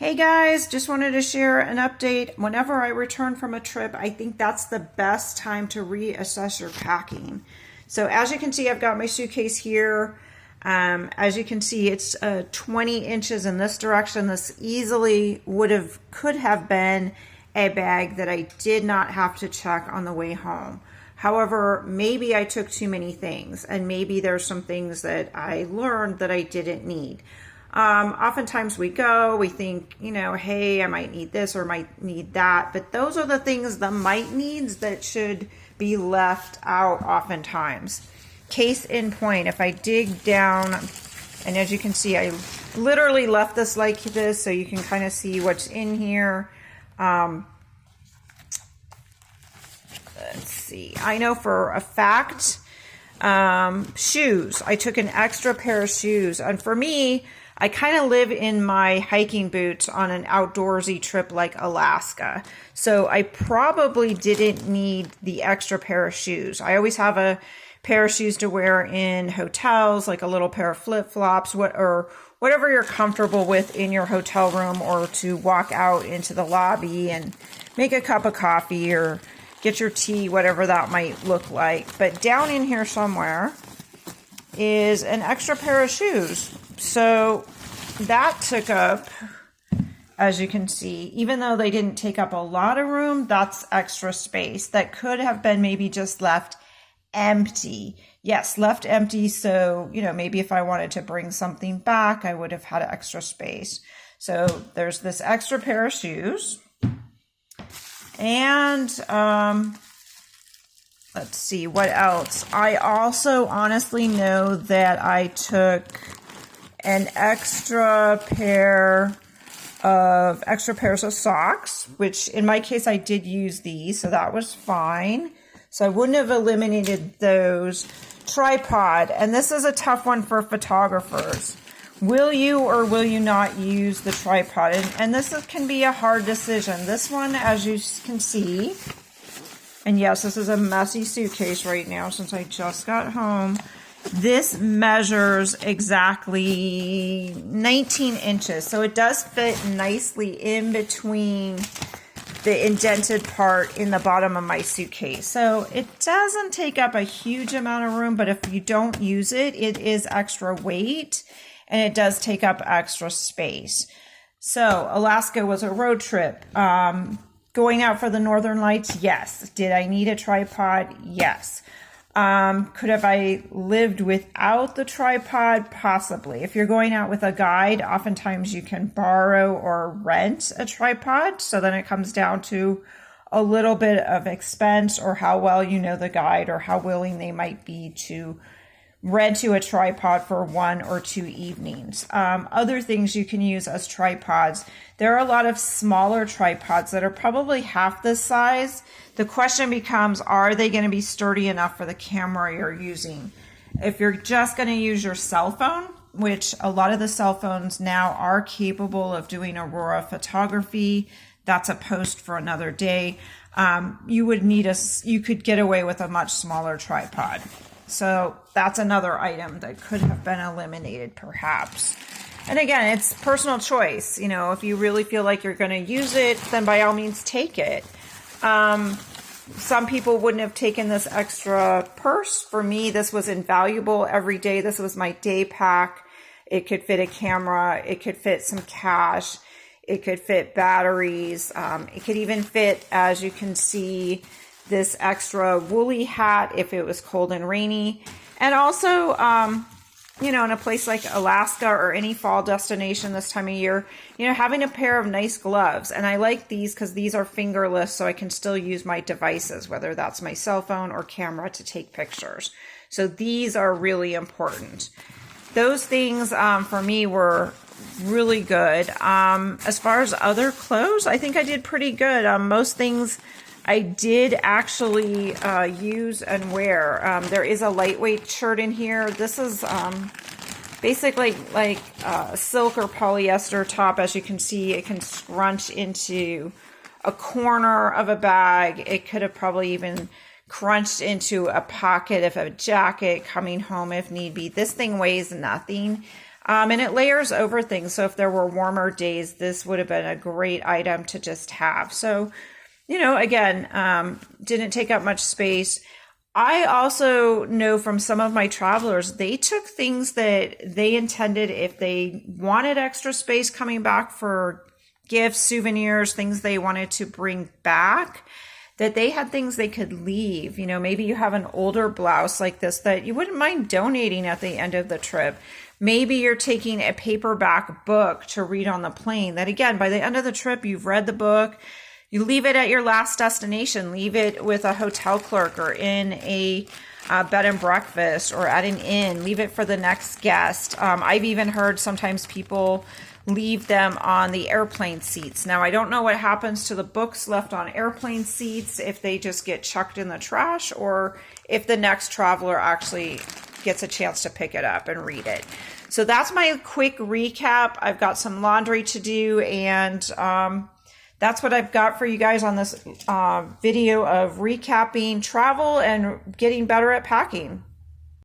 Hey guys, just wanted to share an update. Whenever I return from a trip, I think that's the best time to reassess your packing. So as you can see, I've got my suitcase here. As you can see, it's 20 inches in this direction. This easily could have been a bag that I did not have to check on the way home. However, maybe I took too many things, and maybe there's some things that I learned that I didn't need. Oftentimes we think, hey, I might need this or might need that, but those are the things, the might needs, that should be left out oftentimes. Case in point, if I dig down, and as you can see, I literally left this like this so you can kind of see what's in here. Let's see, I know for a fact, shoes. I took an extra pair of shoes, and for me, I kind of live in my hiking boots on an outdoorsy trip like Alaska. So I probably didn't need the extra pair of shoes. I always have a pair of shoes to wear in hotels, like a little pair of flip-flops, or whatever you're comfortable with in your hotel room, or to walk out into the lobby and make a cup of coffee or get your tea, whatever that might look like. But down in here somewhere is an extra pair of shoes. So that took up, as you can see, even though they didn't take up a lot of room, that's extra space that could have been maybe just left empty. Yes, left empty. So, maybe if I wanted to bring something back, I would have had extra space. So there's this extra pair of shoes. And let's see, what else? I also honestly know that I took an extra pairs of socks, which in my case, I did use these, so that was fine. So I wouldn't have eliminated those. Tripod, and this is a tough one for photographers. Will you or will you not use the tripod? And this can be a hard decision. This one, as you can see, and yes, this is a messy suitcase right now since I just got home. This measures exactly 19 inches. So it does fit nicely in between the indented part in the bottom of my suitcase. So it doesn't take up a huge amount of room, but if you don't use it, it is extra weight and it does take up extra space. So Alaska was a road trip. Going out for the Northern Lights, yes. Did I need a tripod? Yes. Could have I lived without the tripod? Possibly. If you're going out with a guide, oftentimes you can borrow or rent a tripod. So then it comes down to a little bit of expense, or how well you know the guide, or how willing they might be to rent you a tripod for 1 or 2 evenings. Other things you can use as tripods. There are a lot of smaller tripods that are probably half this size. The question becomes, are they going to be sturdy enough for the camera you're using? If you're just going to use your cell phone, which a lot of the cell phones now are capable of doing aurora photography, that's a post for another day. You could get away with a much smaller tripod. So that's another item that could have been eliminated perhaps. And again, it's personal choice. If you really feel like you're going to use it, then by all means take it. Some people wouldn't have taken this extra purse. For me, this was invaluable every day. This was my day pack. It could fit a camera. It could fit some cash. It could fit batteries. It could even fit, as you can see, this extra woolly hat if it was cold and rainy. And also, in a place like Alaska or any fall destination this time of year, having a pair of nice gloves. And I like these because these are fingerless, so I can still use my devices, whether that's my cell phone or camera, to take pictures. So these are really important. Those things for me were really good. As far as other clothes, I think I did pretty good. Most things I did actually use and wear. There is a lightweight shirt in here. This is basically like a silk or polyester top. As you can see, it can scrunch into a corner of a bag. It could have probably even crunched into a pocket of a jacket coming home if need be. This thing weighs nothing. And it layers over things. So if there were warmer days, this would have been a great item to just have. So, again, didn't take up much space. I also know from some of my travelers, they took things that they intended if they wanted extra space coming back for gifts, souvenirs, things they wanted to bring back, that they had things they could leave. Maybe you have an older blouse like this that you wouldn't mind donating at the end of the trip. Maybe you're taking a paperback book to read on the plane that, again, by the end of the trip, you've read the book. You leave it at your last destination. Leave it with a hotel clerk or in a bed and breakfast or at an inn. Leave it for the next guest. I've even heard sometimes people leave them on the airplane seats. Now, I don't know what happens to the books left on airplane seats, if they just get chucked in the trash or if the next traveler actually gets a chance to pick it up and read it. So that's my quick recap. I've got some laundry to do, and that's what I've got for you guys on this video of recapping travel and getting better at packing.